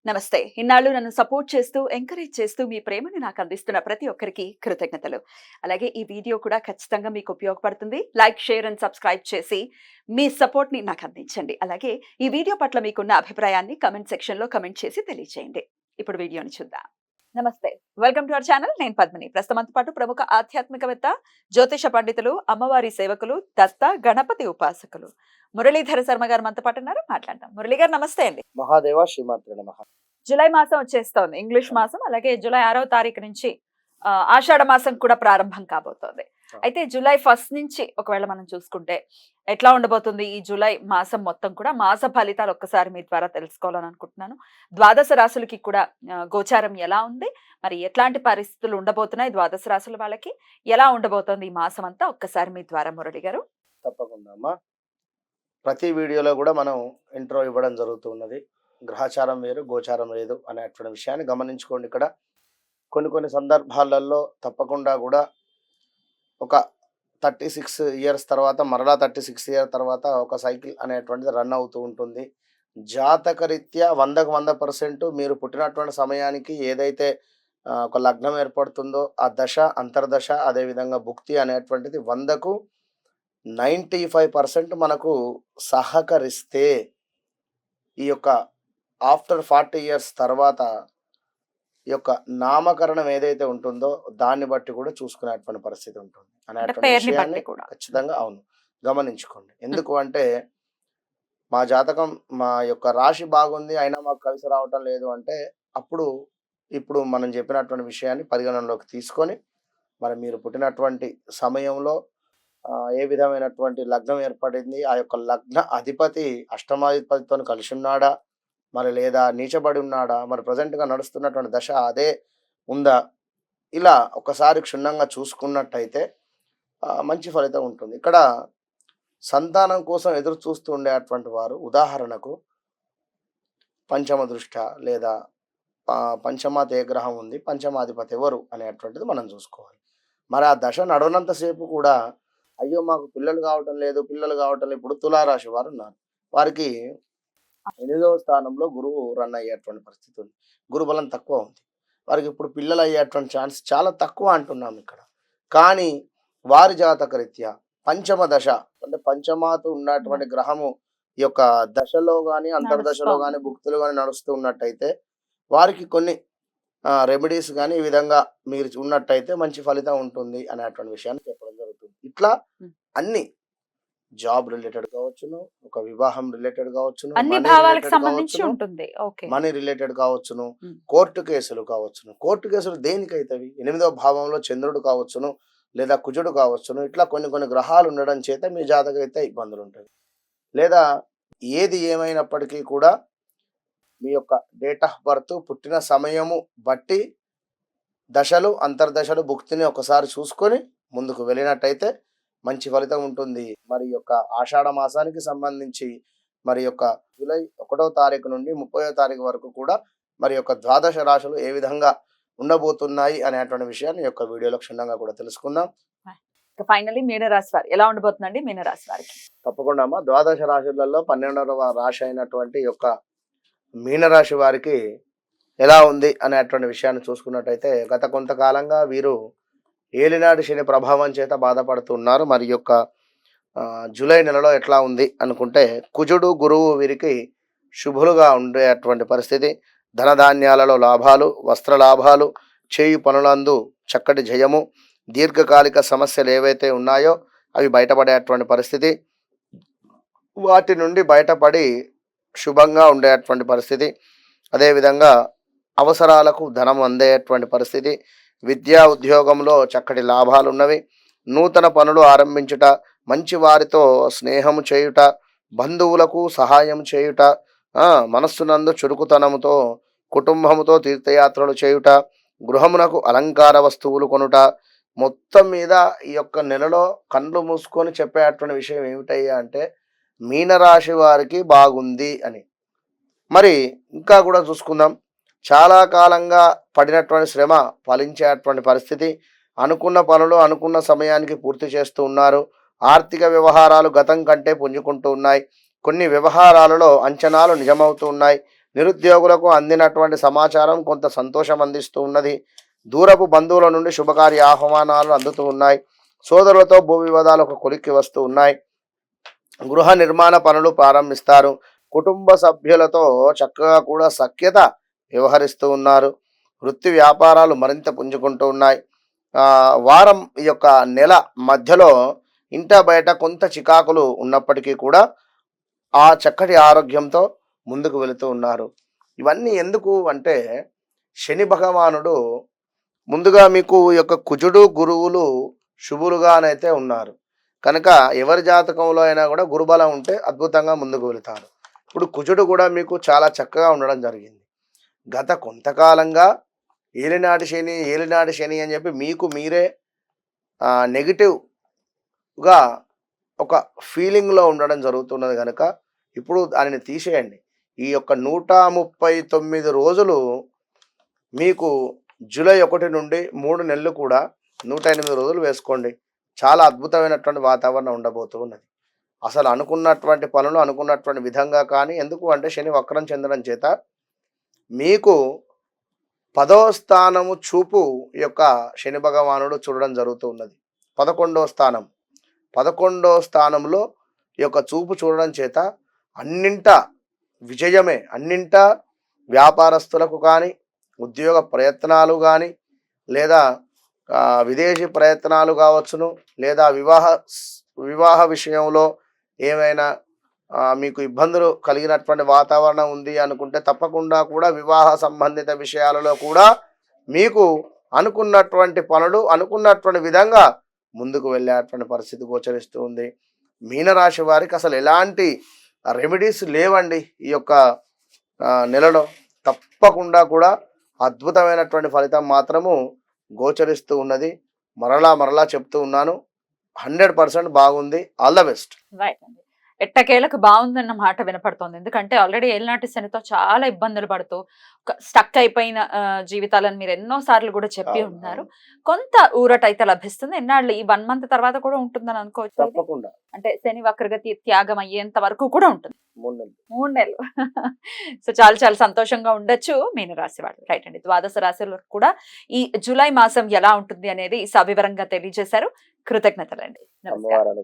నమస్తే. ఇన్నాళ్ళు నన్ను సపోర్ట్ చేస్తూ, ఎంకరేజ్ చేస్తూ మీ ప్రేమని నాకు అందిస్తున్న ప్రతి ఒక్కరికి కృతజ్ఞతలు. అలాగే ఈ వీడియో కూడా ఖచ్చితంగా మీకు ఉపయోగపడుతుంది. లైక్, షేర్ అండ్ సబ్స్క్రైబ్ చేసి మీ సపోర్ట్‌ని నాకు అందించండి. అలాగే ఈ వీడియో పట్ల మీకున్న అభిప్రాయాన్ని కామెంట్ సెక్షన్‌లో కామెంట్ చేసి తెలియజేయండి. ఇప్పుడు వీడియోని చూద్దాం. నమస్తే. Welcome to our channel. నేను పద్మిని. ప్రస్తుతం మనతో పాటు ప్రముఖ ఆధ్యాత్మికవేత్త, జ్యోతిష పండితులు, అమ్మవారి సేవకులు, దత్త గణపతి ఉపాసకులు మురళీధర శర్మ గారు మనతో పాటు ఉన్నారు. మాట్లాడదాం. మురళి గారు నమస్తే అండి. మహాదేవ శ్రీమాత్రే నమః. జూలై మాసం వచ్చేస్తోంది. ఇంగ్లీష్ మాసం. అలాగే జూలై 6వ తారీఖు నుంచి ఆషాఢ మాసం కూడా ప్రారంభం కాబోతోంది. అయితే జూలై 1 నుంచి ఒకవేళ మనం చూసుకుంటే ఎట్లా ఉండబోతుంది ఈ జూలై మాసం మొత్తం కూడా? మాస ఫలితాలు ఒక్కసారి మీ ద్వారా తెలుసుకోవాలని అనుకుంటున్నాను. ద్వాదశ రాశులకి కూడా గోచారం ఎలా ఉంది, మరి ఎట్లాంటి పరిస్థితులు ఉండబోతున్నాయి ద్వాదశ రాశుల వాళ్ళకి, ఎలా ఉండబోతోంది ఈ మాసం అంతా ఒక్కసారి మీ ద్వారా మురళి గారు. తప్పకుండా అమ్మా. ప్రతి వీడియోలో కూడా మనం ఇంట్రో ఇవ్వడం జరుగుతున్నది. గ్రహచారం వేరు, గోచారం లేదు అనేటువంటి విషయాన్ని గమనించుకోండి. ఇక్కడ కొన్ని సందర్భాలలో తప్పకుండా కూడా ఒక 36 ఇయర్స్ తర్వాత మరలా 36 ఇయర్స్ తర్వాత ఒక సైకిల్ అనేటువంటిది రన్ అవుతూ ఉంటుంది. జాతకరీత్యా 100కు 100% మీరు పుట్టినటువంటి సమయానికి ఏదైతే ఒక లగ్నం ఏర్పడుతుందో ఆ దశ, అంతర్దశ, అదేవిధంగా భుక్తి అనేటువంటిది 100కు 95% మనకు సహకరిస్తే ఈ యొక్క ఆఫ్టర్ 40 ఇయర్స్ తర్వాత ఈ యొక్క నామకరణం ఏదైతే ఉంటుందో దాన్ని బట్టి కూడా చూసుకునేటువంటి పరిస్థితి ఉంటుంది అనేటువంటి విషయాన్ని ఖచ్చితంగా అవును గమనించుకోండి. ఎందుకు అంటే మా జాతకం, మా యొక్క రాశి బాగుంది అయినా మాకు కలిసి రావటం లేదు అంటే అప్పుడు ఇప్పుడు మనం చెప్పినటువంటి విషయాన్ని పరిగణనలోకి తీసుకొని మరి మీరు పుట్టినటువంటి సమయంలో ఏ విధమైనటువంటి లగ్నం ఏర్పడింది, ఆ యొక్క లగ్న అధిపతి అష్టమాధిపతితో కలిసి ఉన్నాడా, మరి లేదా నీచబడి ఉన్నాడా, మరి ప్రజెంట్గా నడుస్తున్నటువంటి దశ అదే ఉందా, ఇలా ఒకసారి క్షుణ్ణంగా చూసుకున్నట్టయితే మంచి ఫలితం ఉంటుంది. ఇక్కడ సంతానం కోసం ఎదురు చూస్తూ ఉండేటువంటి వారు ఉదాహరణకు పంచమ దృష్ట లేదా పంచమాత ఏ గ్రహం ఉంది, పంచమాధిపతి ఎవరు అనేటువంటిది మనం చూసుకోవాలి. మరి ఆ దశ నడవనంతసేపు కూడా అయ్యో మాకు పిల్లలు కావటం లేదు. ఇప్పుడు తులారాశి వారు ఉన్నారు. వారికి 8వ స్థానంలో గురువు రన్ అయ్యేటువంటి పరిస్థితి ఉంది. గురుబలం తక్కువ ఉంది. వారికి ఇప్పుడు పిల్లలు అయ్యేటువంటి ఛాన్స్ చాలా తక్కువ అంటున్నాం ఇక్కడ. కానీ వారి జాతక రీత్యా పంచమ దశ అంటే పంచమాత ఉన్నటువంటి గ్రహము ఈ యొక్క దశలో కానీ అంతర్దశలో కానీ భుక్తులు కానీ నడుస్తూ ఉన్నట్టయితే వారికి కొన్ని రెమెడీస్ కానీ ఈ విధంగా మీరు ఉన్నట్టయితే మంచి ఫలితం ఉంటుంది అనేటువంటి విషయాన్ని చెప్పడం జరుగుతుంది. ఇట్లా అన్ని జాబ్ రిలేటెడ్ కావచ్చును, ఒక వివాహం రిలేటెడ్ కావచ్చును, మనీ రిలేటెడ్ కావచ్చును, కోర్టు కేసులు కావచ్చును. కోర్టు కేసులు దేనికైతవి? 8వ భావంలో చంద్రుడు కావచ్చును లేదా కుజుడు కావచ్చును. ఇట్లా కొన్ని గ్రహాలు ఉండడం చేత మీ జాతకం అయితే ఇబ్బందులు ఉంటాయి. లేదా ఏది ఏమైనప్పటికీ కూడా మీ యొక్క డేట్ ఆఫ్ బర్త్, పుట్టిన సమయము బట్టి దశలు, అంతర్దశలు, భుక్తిని ఒకసారి చూసుకొని ముందుకు వెళ్ళినట్టయితే మంచి ఫలితం ఉంటుంది. మరి యొక్క ఆషాఢ మాసానికి సంబంధించి మరి యొక్క జూలై 1వ తారీఖు నుండి 30వ తారీఖు వరకు కూడా మరి యొక్క ద్వాదశ రాశులు ఏ విధంగా ఉండబోతున్నాయి అనేటువంటి విషయాన్ని యొక్క వీడియోలో క్షుణ్ణంగా కూడా తెలుసుకుందాం. ఫైనల్లీ మీనరాశి వారు ఎలా ఉండబోతుందండి? మీనరాశి వారికి తప్పకుండా అమ్మా. ద్వాదశ రాశులలో 12వ రాశి అయినటువంటి యొక్క మీనరాశి వారికి ఎలా ఉంది అనేటువంటి విషయాన్ని చూసుకున్నట్టయితే గత కొంతకాలంగా వీరు ఏలినాటి శని ప్రభావం చేత బాధపడుతున్నారు. మరి యొక్క జూలై నెలలో ఎట్లా ఉంది అనుకుంటే కుజుడు, గురువు వీరికి శుభులుగా ఉండేటువంటి పరిస్థితి. ధనధాన్యాలలో లాభాలు, వస్త్ర లాభాలు, చేయి పనులందు చక్కటి జయము, దీర్ఘకాలిక సమస్యలు ఏవైతే ఉన్నాయో అవి బయటపడేటువంటి పరిస్థితి, వాటి నుండి బయటపడి శుభంగా ఉండేటువంటి పరిస్థితి. అదేవిధంగా అవసరాలకు ధనం అందేటువంటి పరిస్థితి. విద్యా ఉద్యోగంలో చక్కటి లాభాలు ఉన్నవి. నూతన పనులు ఆరంభించుట, మంచి వారితో స్నేహము చేయుట, బంధువులకు సహాయం చేయుట, మనస్సునందు చురుకుతనముతో కుటుంబముతో తీర్థయాత్రలు చేయుట, గృహమునకు అలంకార వస్తువులు కొనుట. మొత్తం మీద ఈ యొక్క నెలలో కళ్ళు మూసుకొని చెప్పేటువంటి విషయం ఏమిటయ్యా అంటే మీనరాశి వారికి బాగుంది అని. మరి ఇంకా కూడా చూసుకుందాం. చాలా కాలంగా పడినటువంటి శ్రమ ఫలించేటువంటి పరిస్థితి. అనుకున్న పనులు అనుకున్న సమయానికి పూర్తి చేస్తూ ఉన్నారు. ఆర్థిక వ్యవహారాలు గతం కంటే పుంజుకుంటూ ఉన్నాయి. కొన్ని వ్యవహారాలలో అంచనాలు నిజమవుతూ ఉన్నాయి. నిరుద్యోగులకు అందినటువంటి సమాచారం కొంత సంతోషం అందిస్తూ ఉన్నది. దూరపు బంధువుల నుండి శుభకార్య ఆహ్వానాలు అందుతూ ఉన్నాయి. సోదరులతో భూ వివాదాలు ఒక కొలిక్కి వస్తూ ఉన్నాయి. గృహ నిర్మాణ పనులు ప్రారంభిస్తారు. కుటుంబ సభ్యులతో చక్కగా కూడా సఖ్యత వ్యవహరిస్తూ ఉన్నారు. వృత్తి వ్యాపారాలు మరింత పుంజుకుంటూ ఉన్నాయి. వారం ఈ యొక్క నెల మధ్యలో ఇంట బయట కొంత చికాకులు ఉన్నప్పటికీ కూడా ఆ చక్కటి ఆరోగ్యంతో ముందుకు వెళుతూ ఉన్నారు. ఇవన్నీ ఎందుకు అంటే శని భగవానుడు ముందుగా మీకు ఈ యొక్క కుజుడు గురువులు శుభులుగానైతే ఉన్నారు కనుక ఎవరి జాతకంలో అయినా కూడా గురుబలం ఉంటే అద్భుతంగా ముందుకు వెళుతారు. ఇప్పుడు కుజుడు కూడా మీకు చాలా చక్కగా ఉండడం జరిగింది. గత కొంతకాలంగా ఏలినాటి శని అని చెప్పి మీకు మీరే నెగిటివ్గా ఒక ఫీలింగ్లో ఉండడం జరుగుతున్నది కనుక ఇప్పుడు దానిని తీసేయండి. ఈ యొక్క 139 రోజులు మీకు జూలై 1 నుండి 3 నెలలు కూడా 108 రోజులు వేసుకోండి. చాలా అద్భుతమైనటువంటి వాతావరణం ఉండబోతూ ఉన్నది. అసలు అనుకున్నటువంటి పనులు అనుకున్నటువంటి విధంగా కానీ ఎందుకు అంటే శని వక్రం చెందడం చేత మీకు 10వ స్థానము చూపు ఈ యొక్క శని భగవానుడు చూడడం జరుగుతూ ఉన్నది. 11వ స్థానంలో ఈ యొక్క చూపు చూడడం చేత అన్నింట విజయమే. అన్నింట వ్యాపారస్తులకు కానీ ఉద్యోగ ప్రయత్నాలు కానీ లేదా విదేశీ ప్రయత్నాలు కావచ్చును లేదా వివాహ విషయంలో ఏమైనా మీకు ఇబ్బందులు కలిగినటువంటి వాతావరణం ఉంది అనుకుంటే తప్పకుండా కూడా వివాహ సంబంధిత విషయాలలో కూడా మీకు అనుకున్నటువంటి పనులు అనుకున్నటువంటి విధంగా ముందుకు వెళ్ళేటువంటి పరిస్థితి గోచరిస్తూ ఉంది. మీనరాశి వారికి అసలు ఎలాంటి రెమెడీస్ లేవండి ఈ యొక్క నెలలో. తప్పకుండా కూడా అద్భుతమైనటువంటి ఫలితం మాత్రము గోచరిస్తూ ఉన్నది. మరలా చెప్తూ ఉన్నాను, 100% బాగుంది. All the best. రైట్ అండి. ఎట్టకేలకు బాగుందన్న మాట వినపడుతోంది. ఎందుకంటే ఆల్రెడీ ఏలినాటి శనితో చాలా ఇబ్బందులు పడుతూ స్టక్ అయిపోయిన జీవితాలను మీరు ఎన్నో సార్లు కూడా చెప్పి ఉన్నారు. కొంత ఊరట అయితే లభిస్తుంది. ఎన్నాళ్ళు ఈ 1 మంత్ తర్వాత కూడా ఉంటుందని అనుకోవచ్చు. తప్పకుండా అంటే శని వక్రగతి త్యాగం అయ్యేంత వరకు కూడా ఉంటుంది. 3 నెలలు. సో చాలా సంతోషంగా ఉండొచ్చు మీనరాశి వాళ్ళు. రైట్ అండి. ద్వాదశ రాశులకు కూడా ఈ జూలై మాసం ఎలా ఉంటుంది అనేది సవివరంగా తెలియజేశారు. కృతజ్ఞతలండి. నమస్కారం.